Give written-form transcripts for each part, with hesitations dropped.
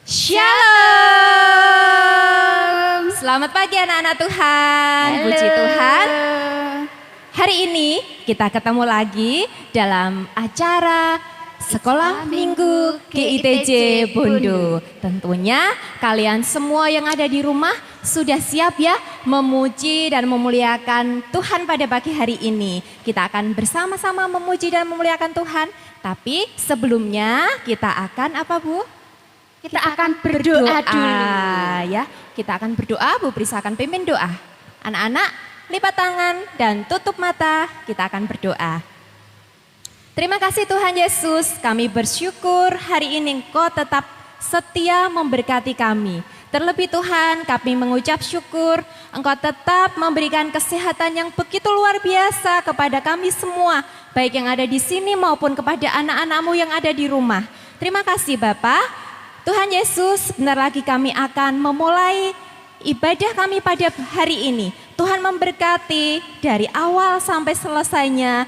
Shalom. Selamat pagi anak-anak Tuhan. Halo. Puji Tuhan. Hari ini kita ketemu lagi dalam acara Sekolah Minggu GITJ Bondo. Tentunya kalian semua yang ada di rumah sudah siap ya memuji dan memuliakan Tuhan pada pagi hari ini. Kita akan bersama-sama memuji dan memuliakan Tuhan. Tapi sebelumnya kita akan apa Bu? Kita akan berdoa dulu. Ya, kita akan berdoa. Bu Prisa akan pimpin doa. Anak-anak lipat tangan dan tutup mata. Kita akan berdoa. Terima kasih Tuhan Yesus. Kami bersyukur hari ini Engkau tetap setia memberkati kami. Terlebih Tuhan, kami mengucap syukur Engkau tetap memberikan kesehatan yang begitu luar biasa kepada kami semua, baik yang ada di sini maupun kepada anak-anak-Mu yang ada di rumah. Terima kasih Bapak. Tuhan Yesus, sebentar lagi kami akan memulai ibadah kami pada hari ini. Tuhan memberkati dari awal sampai selesainya.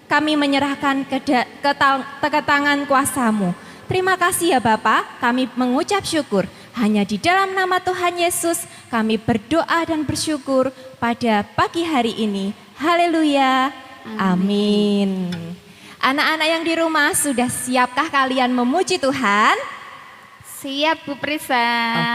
Kami menyerahkan ke tangan kuasa-Mu. Terima kasih ya Bapak, kami mengucap syukur. Hanya di dalam nama Tuhan Yesus kami berdoa dan bersyukur pada pagi hari ini. Haleluya, amin. Anak-anak yang di rumah sudah siapkah kalian memuji Tuhan? Siap Bu Prisa.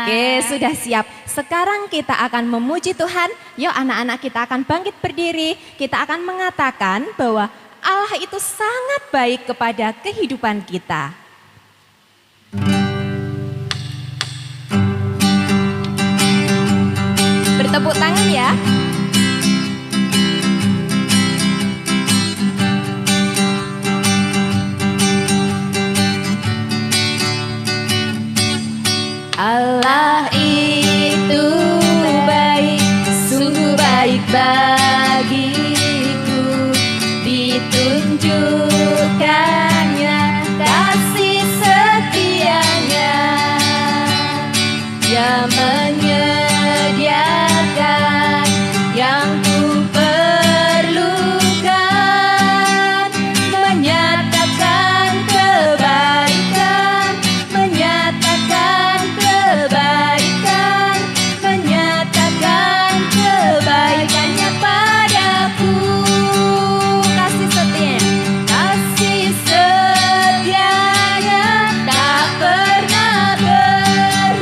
Oke, sudah siap. Sekarang kita akan memuji Tuhan. Yuk anak-anak kita akan bangkit berdiri. Kita akan mengatakan bahwa Allah itu sangat baik kepada kehidupan kita. Bertepuk tangan ya. Allah itu baik, sungguh baik bagiku, ditunjukkannya kasih setianya, Dia menyediakan yang ku perlukan, menyatakan kebaikan, menyatakan kebaikan, menyatakan kebaikannya padaku. Kasih setianya tak pernah berubah.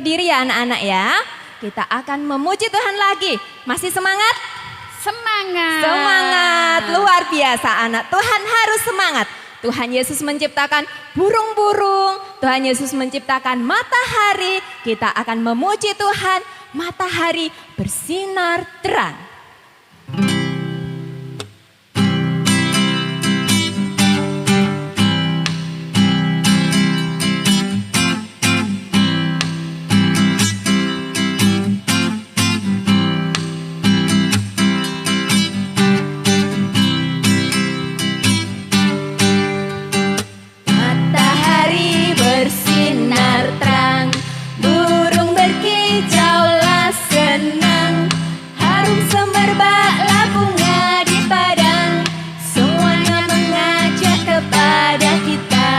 berdiri ya anak-anak ya. Kita akan memuji Tuhan lagi. Masih semangat? Semangat. Semangat, luar biasa anak. Tuhan harus semangat. Tuhan Yesus menciptakan burung-burung. Tuhan Yesus menciptakan matahari. Kita akan memuji Tuhan. Matahari bersinar terang. Matahari bersinar terang, burung berkicaulah senang, harum semerbaklah bunga di padang, semuanya mengajak kepada kita,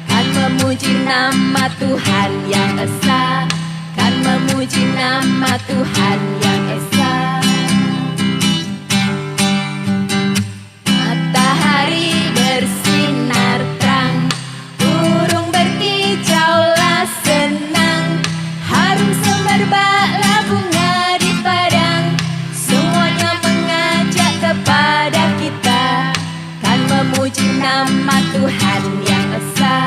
kan memuji nama Tuhan yang esa, kan memuji nama Tuhan yang esa. Matahari bersinar terang, burung berkicaulah senang, harum semerbaklah bunga di padang, semuanya mengajak kepada kita, kan memuji nama Tuhan yang esa,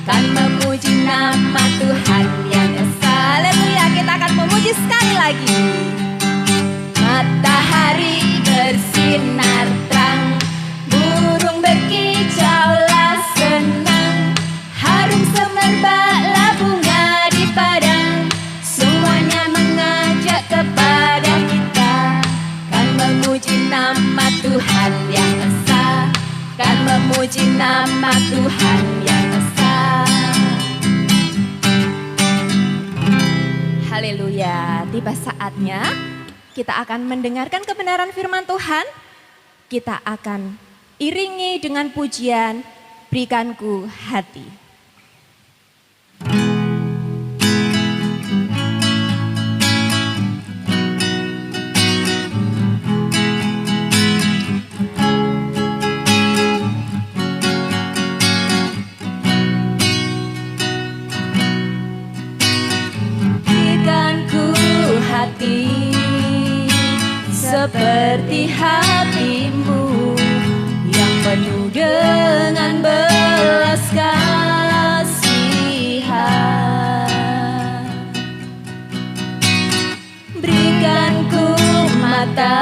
kan memuji nama Tuhan yang esa. Haleluya, kita akan memuji sekali lagi. Matahari bersinar terang, burung berkicaulah senang, harum semerbaklah bunga di padang, semuanya mengajak kepada kita, kan memuji nama Tuhan yang esa, kan memuji nama Tuhan yang esa. Haleluya, tiba saatnya kita akan mendengarkan kebenaran firman Tuhan. Kita akan iringi dengan pujian, berikanku hati. Berikanku hati seperti hatimu, yang penuh dengan belas kasihan. Berikanku mata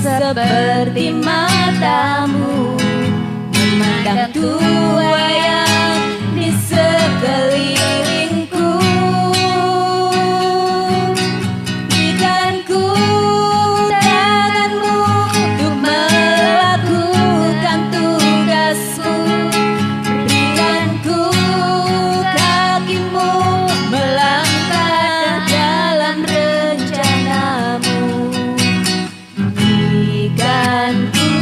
seperti matamu, memandang tua yang di sekelilingku. Berikanku tanganmu untuk melakukan tugasmu. Berikanku kakimu melangkah dalam rencanamu. Berikanku,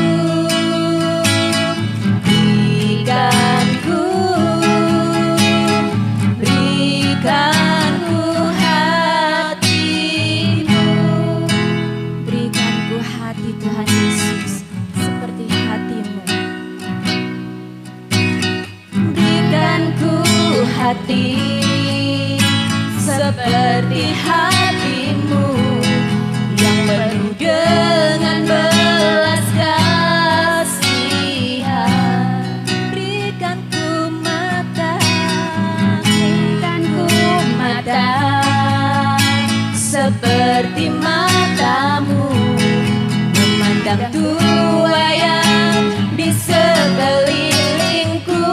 berikanku, berikanku hatimu. Berikanku hati Tuhan Yesus seperti hatimu. Berikanku hati seperti hatimu, yang penuh dengan belas kasihan. Berikanku mata, berikanku mata seperti matamu, memandang tua yang di sekelilingku.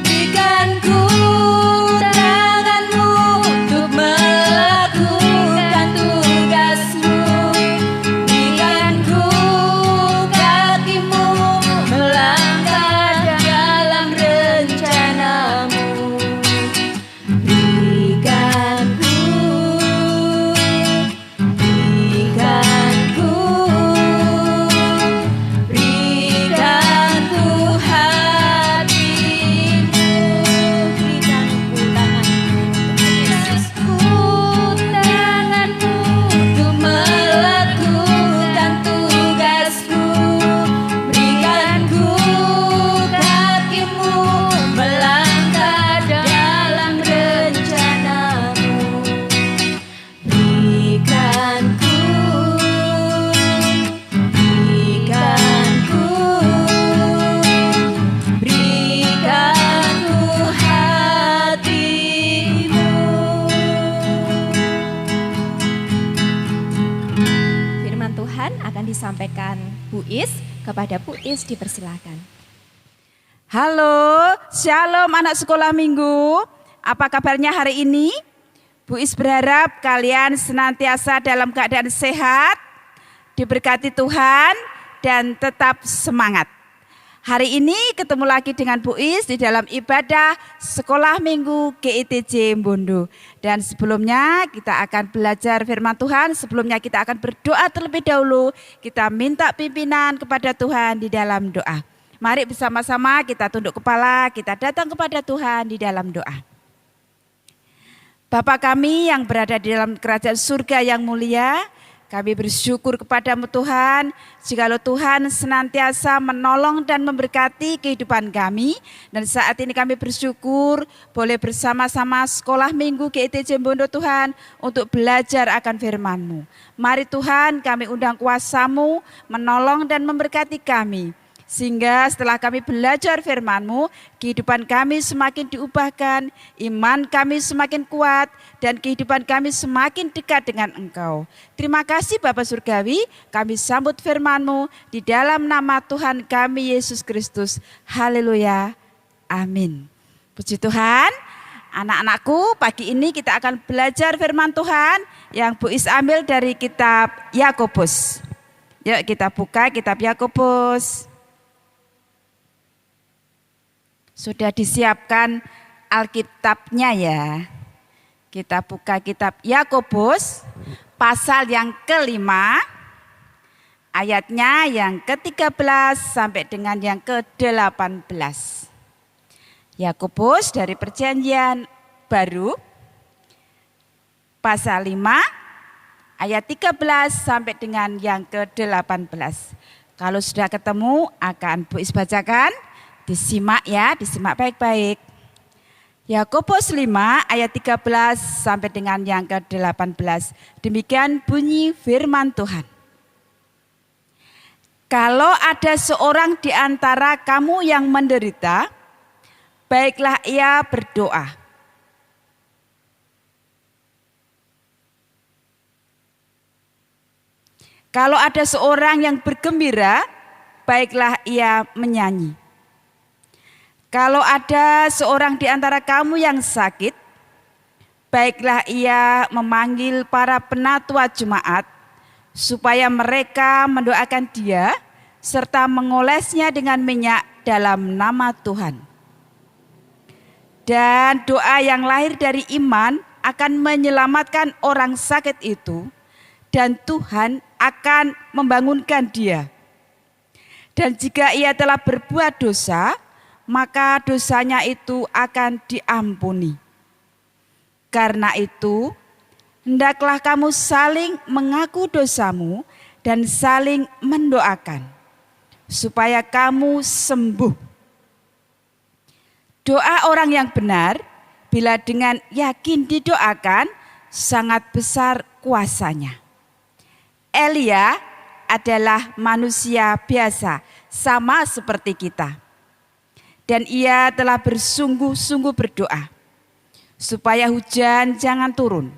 Berikanku tanganmu untuk melakukan tugasmu. Berikanku kakimu melangkah dalam rencanamu. Berikanku, berikanku disampaikan Bu Is. Kepada Bu Is dipersilakan. Halo, shalom anak sekolah minggu. Apa kabarnya hari ini? Bu Is berharap kalian senantiasa dalam keadaan sehat, diberkati Tuhan, dan tetap semangat. Hari ini ketemu lagi dengan Bu Is di dalam ibadah Sekolah Minggu GITJ Mbondo. Dan sebelumnya kita akan belajar firman Tuhan, sebelumnya kita akan berdoa terlebih dahulu. Kita minta pimpinan kepada Tuhan di dalam doa. Mari bersama-sama kita tunduk kepala, kita datang kepada Tuhan di dalam doa. Bapa kami yang berada di dalam kerajaan surga yang mulia, kami bersyukur kepadamu Tuhan, jikalau Tuhan senantiasa menolong dan memberkati kehidupan kami. Dan saat ini kami bersyukur boleh bersama-sama Sekolah Minggu GITJ Mbondo Tuhan untuk belajar akan firman-Mu. Mari Tuhan kami undang kuasa-Mu menolong dan memberkati kami. Sehingga setelah kami belajar firman-Mu, kehidupan kami semakin diubahkan, iman kami semakin kuat, dan kehidupan kami semakin dekat dengan Engkau. Terima kasih Bapa Surgawi, kami sambut firman-Mu di dalam nama Tuhan kami Yesus Kristus. Haleluya, amin. Puji Tuhan, anak-anakku pagi ini kita akan belajar firman Tuhan yang Bu Is ambil dari kitab Yakobus. Yuk kita buka kitab Yakobus. Sudah disiapkan Alkitabnya ya. Kita buka kitab Yakobus pasal yang kelima, ayatnya yang ke-13 sampai dengan yang ke-18. Yakobus dari Perjanjian Baru pasal 5 ayat 13 sampai dengan yang ke-18. Kalau sudah ketemu akan Bu Is bacakan. Disimak ya, disimak baik-baik. Yakobus 5 ayat 13 sampai dengan yang ke-18. Demikian bunyi firman Tuhan. Kalau ada seorang di antara kamu yang menderita, baiklah ia berdoa. Kalau ada seorang yang bergembira, baiklah ia menyanyi. Kalau ada seorang di antara kamu yang sakit, baiklah ia memanggil para penatua jemaat, supaya mereka mendoakan dia, serta mengolesnya dengan minyak dalam nama Tuhan. Dan doa yang lahir dari iman akan menyelamatkan orang sakit itu, dan Tuhan akan membangunkan dia. Dan jika ia telah berbuat dosa, maka dosanya itu akan diampuni. Karena itu, hendaklah kamu saling mengaku dosamu dan saling mendoakan, supaya kamu sembuh. Doa orang yang benar, bila dengan yakin didoakan, sangat besar kuasanya. Elia adalah manusia biasa, sama seperti kita. Dan ia telah bersungguh-sungguh berdoa supaya hujan jangan turun.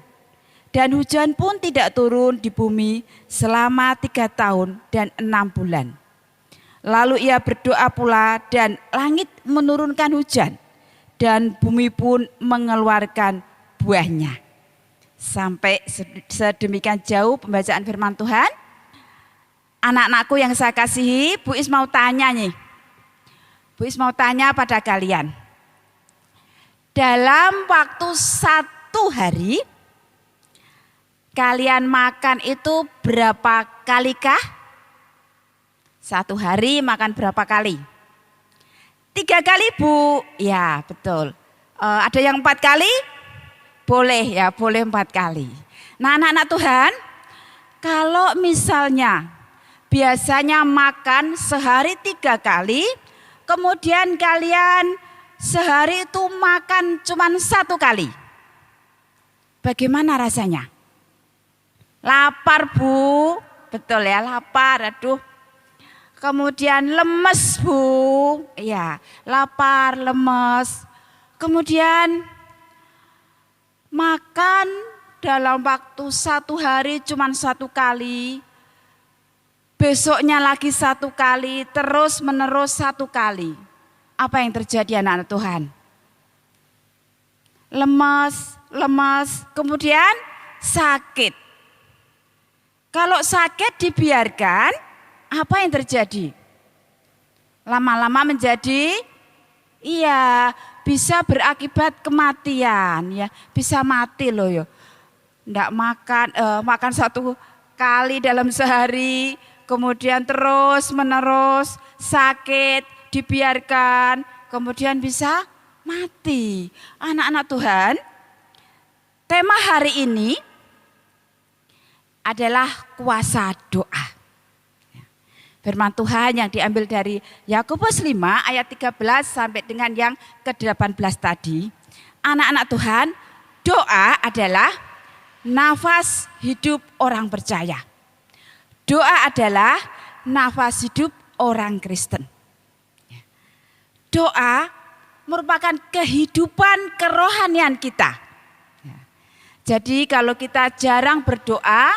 Dan hujan pun tidak turun di bumi selama 3 tahun dan 6 bulan. Lalu ia berdoa pula dan langit menurunkan hujan. Dan bumi pun mengeluarkan buahnya. Sampai sedemikian jauh pembacaan firman Tuhan. Anak-anakku yang saya kasihi, Bu Is mau tanya nih. Bu Is mau tanya pada kalian, dalam waktu 1 hari, kalian makan itu berapa kalikah? 1 hari makan berapa kali? 3 kali Bu? Ya betul. Ada yang 4 kali? Boleh ya, boleh 4 kali. Nah anak-anak Tuhan, kalau misalnya biasanya makan sehari 3 kali, kemudian kalian sehari itu makan cuma 1 kali. Bagaimana rasanya? Lapar Bu, betul ya lapar, aduh. Kemudian lemes Bu, ya lapar, lemes. Kemudian makan dalam waktu 1 hari cuma 1 kali. besoknya lagi 1 kali, terus menerus 1 kali. Apa yang terjadi anak-anak Tuhan? Lemas, kemudian sakit. Kalau sakit dibiarkan, apa yang terjadi? Lama-lama menjadi, bisa berakibat kematian, ya, bisa mati loh ya. Nggak makan 1 kali dalam sehari, kemudian terus menerus sakit, dibiarkan, kemudian bisa mati. Anak-anak Tuhan, tema hari ini adalah kuasa doa. Firman Tuhan yang diambil dari Yakobus 5 ayat 13 sampai dengan yang ke-18 tadi. Anak-anak Tuhan, doa adalah nafas hidup orang percaya. Doa adalah nafas hidup orang Kristen. Doa merupakan kehidupan kerohanian kita. Jadi kalau kita jarang berdoa,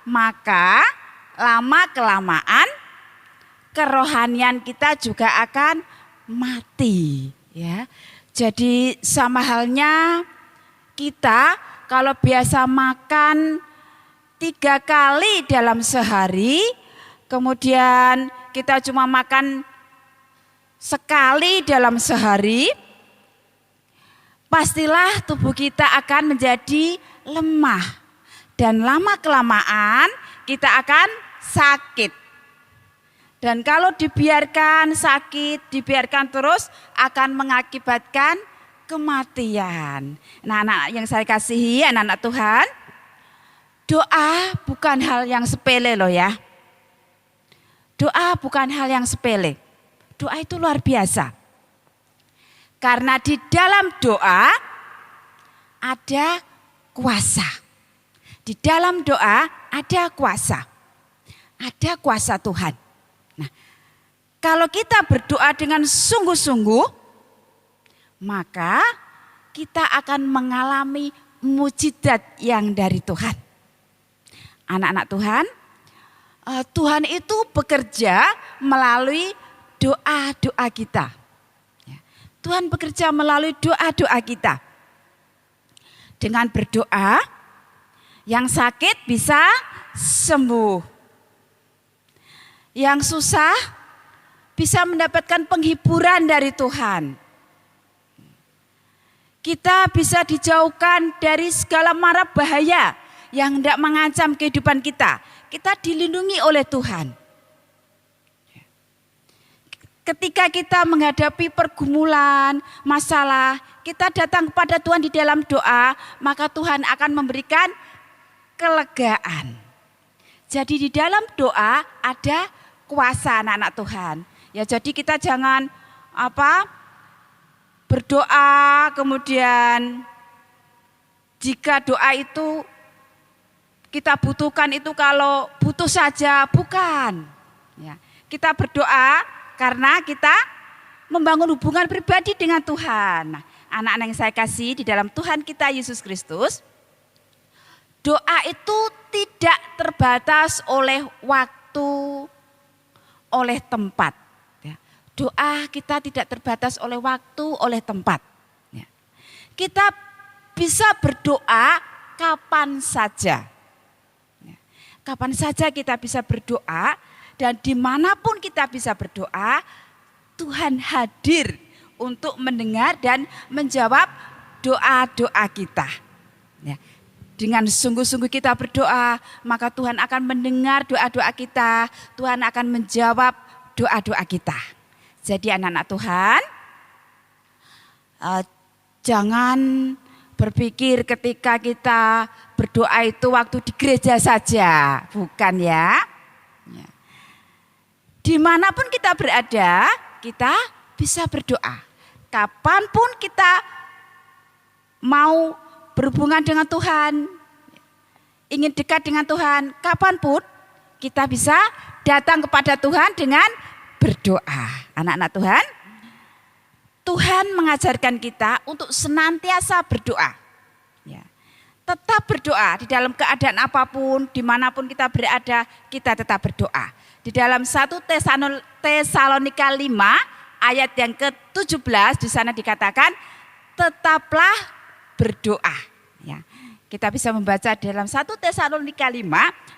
maka lama-kelamaan kerohanian kita juga akan mati, ya. Jadi sama halnya kita kalau biasa makan 3 kali dalam sehari, kemudian kita cuma makan sekali dalam sehari, pastilah tubuh kita akan menjadi lemah. Dan lama-kelamaan kita akan sakit. Dan kalau dibiarkan sakit, dibiarkan terus akan mengakibatkan kematian. Nah, anak yang saya kasihi, anak-anak Tuhan, doa bukan hal yang sepele loh ya. Doa bukan hal yang sepele. Doa itu luar biasa. Karena di dalam doa ada kuasa. Di dalam doa ada kuasa. Ada kuasa Tuhan. Nah, kalau kita berdoa dengan sungguh-sungguh, maka kita akan mengalami mujizat yang dari Tuhan. Anak-anak Tuhan, Tuhan itu bekerja melalui doa-doa kita. Tuhan bekerja melalui doa-doa kita. Dengan berdoa, yang sakit bisa sembuh. Yang susah bisa mendapatkan penghiburan dari Tuhan. Kita bisa dijauhkan dari segala mara bahaya yang hendak mengancam kehidupan kita. Kita dilindungi oleh Tuhan. Ketika kita menghadapi pergumulan, masalah, kita datang kepada Tuhan di dalam doa, maka Tuhan akan memberikan kelegaan. Jadi di dalam doa ada kuasa anak-anak Tuhan. Ya, jadi kita jangan berdoa kemudian jika doa itu kita butuhkan itu kalau butuh saja, bukan. Ya, kita berdoa karena kita membangun hubungan pribadi dengan Tuhan. Nah, anak-anak yang saya kasih di dalam Tuhan kita Yesus Kristus, doa itu tidak terbatas oleh waktu, oleh tempat. Ya. Doa kita tidak terbatas oleh waktu, oleh tempat. Ya. Kita bisa berdoa kapan saja. Ya. Kapan saja kita bisa berdoa dan dimanapun kita bisa berdoa, Tuhan hadir untuk mendengar dan menjawab doa-doa kita. Ya. Dengan sungguh-sungguh kita berdoa, maka Tuhan akan mendengar doa-doa kita. Tuhan akan menjawab doa-doa kita. Jadi anak-anak Tuhan, jangan berpikir ketika kita berdoa itu waktu di gereja saja. Bukan ya. Dimanapun kita berada, kita bisa berdoa. Kapanpun kita mau berhubungan dengan Tuhan, ingin dekat dengan Tuhan, kapanpun kita bisa datang kepada Tuhan dengan berdoa. Anak-anak Tuhan, Tuhan mengajarkan kita untuk senantiasa berdoa. Ya. Tetap berdoa di dalam keadaan apapun, dimanapun kita berada, kita tetap berdoa. Di dalam 1 Tesalonika 5 ayat yang ke-17 di sana dikatakan tetaplah berdoa. Ya. Kita bisa membaca dalam 1 Tesalonika 5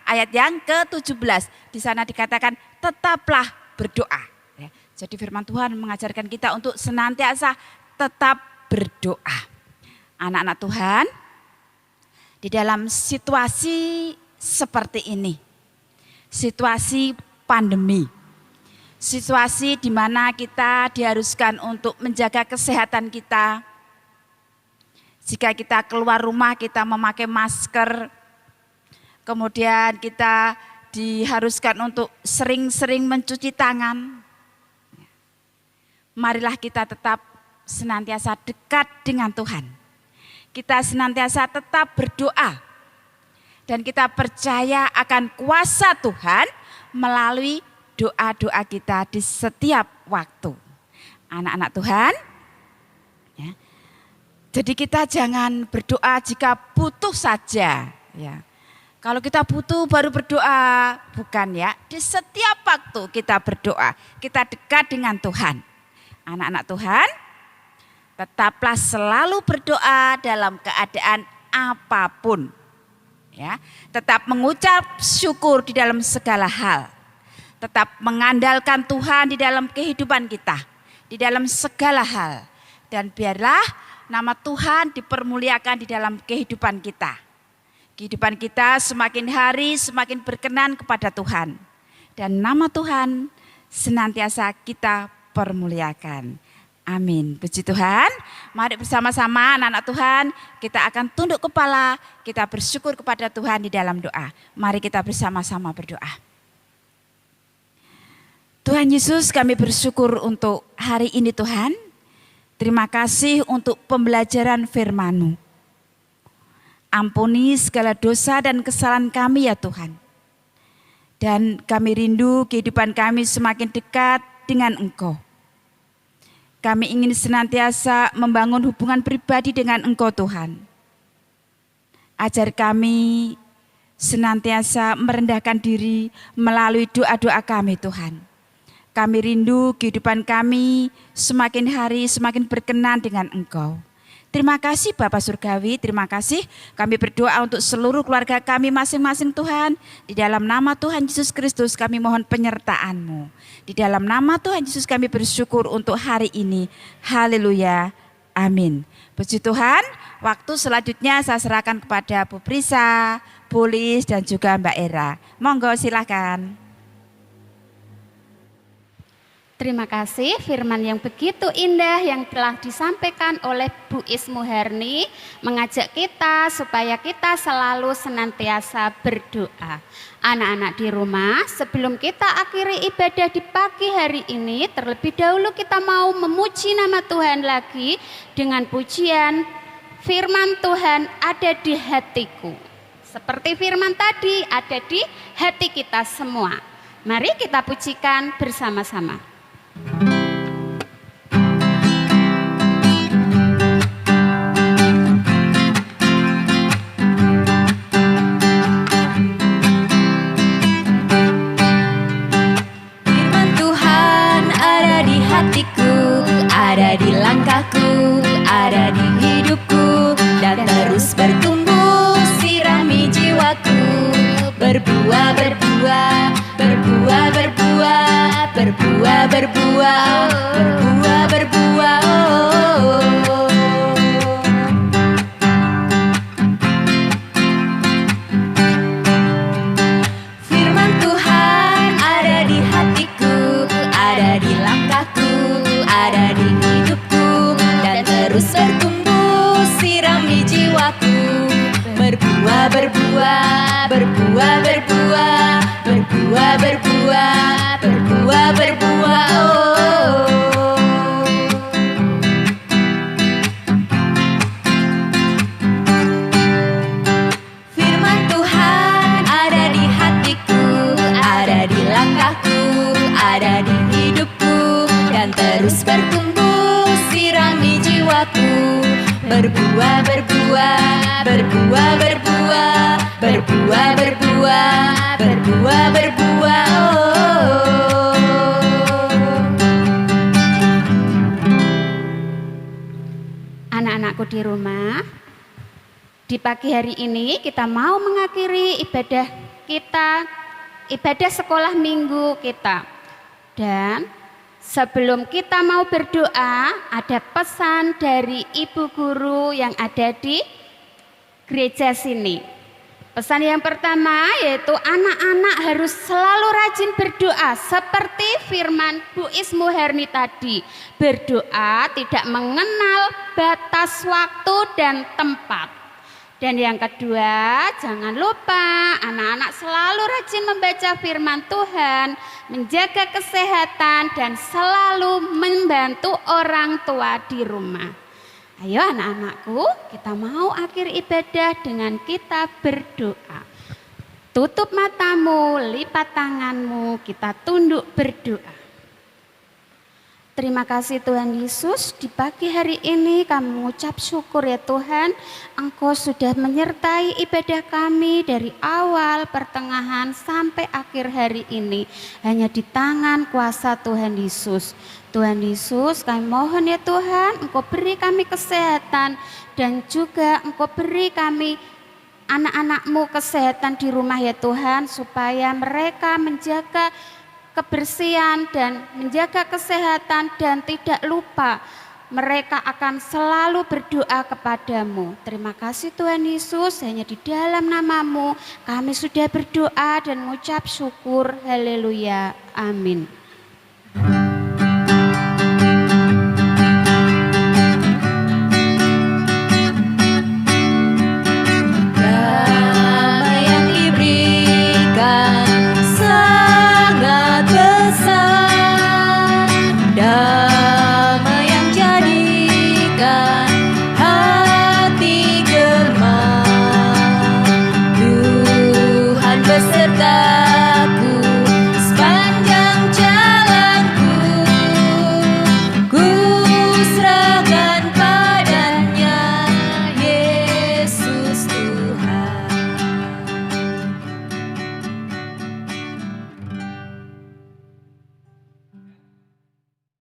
ayat yang ke-17. Di sana dikatakan tetaplah berdoa. Ya. Jadi firman Tuhan mengajarkan kita untuk senantiasa tetap berdoa. Anak-anak Tuhan, di dalam situasi seperti ini, situasi pandemi, situasi di mana kita diharuskan untuk menjaga kesehatan kita. Jika kita keluar rumah kita memakai masker, kemudian kita diharuskan untuk sering-sering mencuci tangan. Marilah kita tetap senantiasa dekat dengan Tuhan. Kita senantiasa tetap berdoa. Dan kita percaya akan kuasa Tuhan melalui doa-doa kita di setiap waktu. Anak-anak Tuhan, ya. Jadi kita jangan berdoa jika butuh saja. Ya. Kalau kita butuh baru berdoa, bukan ya. Di setiap waktu kita berdoa, kita dekat dengan Tuhan. Anak-anak Tuhan, tetaplah selalu berdoa dalam keadaan apapun. Ya, tetap mengucap syukur di dalam segala hal. Tetap mengandalkan Tuhan di dalam kehidupan kita, di dalam segala hal. Dan biarlah nama Tuhan dipermuliakan di dalam kehidupan kita. Kehidupan kita semakin hari semakin berkenan kepada Tuhan. Dan nama Tuhan senantiasa kita permuliakan. Amin. Puji Tuhan. Mari bersama-sama anak-anak Tuhan kita akan tunduk kepala, kita bersyukur kepada Tuhan di dalam doa. Mari kita bersama-sama berdoa. Tuhan Yesus, kami bersyukur untuk hari ini Tuhan. Terima kasih untuk pembelajaran firman-Mu. Ampuni segala dosa dan kesalahan kami ya Tuhan. Dan kami rindu kehidupan kami semakin dekat dengan Engkau. Kami ingin senantiasa membangun hubungan pribadi dengan Engkau Tuhan. Ajar kami senantiasa merendahkan diri melalui doa-doa kami Tuhan. Kami rindu kehidupan kami semakin hari semakin berkenan dengan Engkau. Terima kasih Bapa Surgawi, terima kasih kami berdoa untuk seluruh keluarga kami masing-masing Tuhan. Di dalam nama Tuhan Yesus Kristus kami mohon penyertaan-Mu. Di dalam nama Tuhan Yesus kami bersyukur untuk hari ini. Haleluya, amin. Puji Tuhan, waktu selanjutnya saya serahkan kepada Bu Prisa, Bu Lis dan juga Mbak Era. Monggo silakan. Terima kasih firman yang begitu indah yang telah disampaikan oleh Bu Ismu Herni mengajak kita supaya kita selalu senantiasa berdoa. Anak-anak di rumah, sebelum kita akhiri ibadah di pagi hari ini, terlebih dahulu kita mau memuji nama Tuhan lagi dengan pujian firman Tuhan ada di hatiku. Seperti firman tadi ada di hati kita semua. Mari kita pujikan bersama-sama. Firman Tuhan ada di hatiku, ada di langkahku, ada di hidupku, dan terus bertumbuh sirami jiwaku. Berbuah, berbuah, berbuah, berbuah, berbuah, berbuah, berbuah, berbuah. Firman Tuhan ada di hatiku, ada di langkahku, ada di hidupku, dan terus bertumbuh sirami jiwaku. Berbuah, berbuah, berbuah, berbuah, berbuah, berbuah, berbuah, berbuah. Firman Tuhan ada di hatiku, ada di langkahku, ada di hidupku, dan terus bertumbuh sirami jiwaku. Berbuah, berbuah, berbuah, berbuah, berbuah, berbuah, berbuah, berbuah. anak-anakku di rumah, di pagi hari ini kita mau mengakhiri ibadah kita, ibadah sekolah minggu kita. Dan sebelum kita mau berdoa, ada pesan dari ibu guru yang ada di gereja sini. Pesan yang pertama yaitu anak-anak harus selalu rajin berdoa seperti firman Bu Ismu Herni tadi. Berdoa tidak mengenal batas waktu dan tempat. Dan yang kedua, jangan lupa anak-anak selalu rajin membaca firman Tuhan, menjaga kesehatan dan selalu membantu orang tua di rumah. Ayo anak-anakku, kita mau akhir ibadah dengan kita berdoa. Tutup matamu, lipat tanganmu, kita tunduk berdoa. Terima kasih Tuhan Yesus, di pagi hari ini kami mengucap syukur ya Tuhan, Engkau sudah menyertai ibadah kami dari awal, pertengahan sampai akhir hari ini. Hanya di tangan kuasa Tuhan Yesus. Tuhan Yesus, kami mohon ya Tuhan, Engkau beri kami kesehatan dan juga Engkau beri kami anak-anak-Mu kesehatan di rumah ya Tuhan, supaya mereka menjaga kebersihan dan menjaga kesehatan dan tidak lupa mereka akan selalu berdoa kepadamu. Terima kasih Tuhan Yesus, hanya di dalam nama-Mu kami sudah berdoa dan mengucap syukur. Haleluya. Amin.